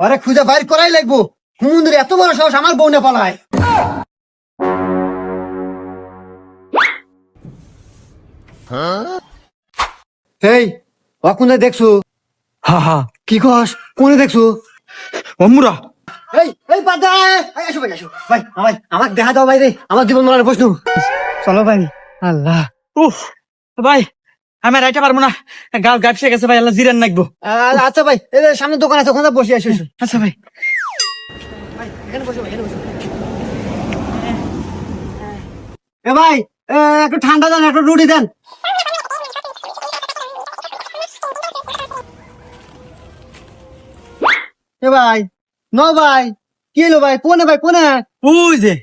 আরে খুঁজে বাইর করাই লাগবো। হুমুন্দির এত বড় সাহস আমার বউ না পালায়। এই অকুনে দেখছো? হা হা কি কস? কোনে দেখছো? অমুরা এই পাদা, আসো ভাই, আসো ভাই, আমাকে দেখা দাও ভাই রে, আমার জীবন মরণের প্রশ্ন। চলো ভাই। আল্লাহ। উফ ভাই আমি আর আইতে পারবো না, গাল গাপসে গেছে ভাই, আল্লাহ জিরান নাকবো। আচ্ছা ভাই, এই যে সামনে দোকান আছে, ওখানে বসে আসো। আচ্ছা ভাই। এখানে বসো ভাই, এখানে বসো। এ ভাই, একটু ঠান্ডা দেন, একটু রুটি দেন। এ ভাই, ন ভাই, কি এলো ভাই? কোনে ভাই, কোনে? ওই যে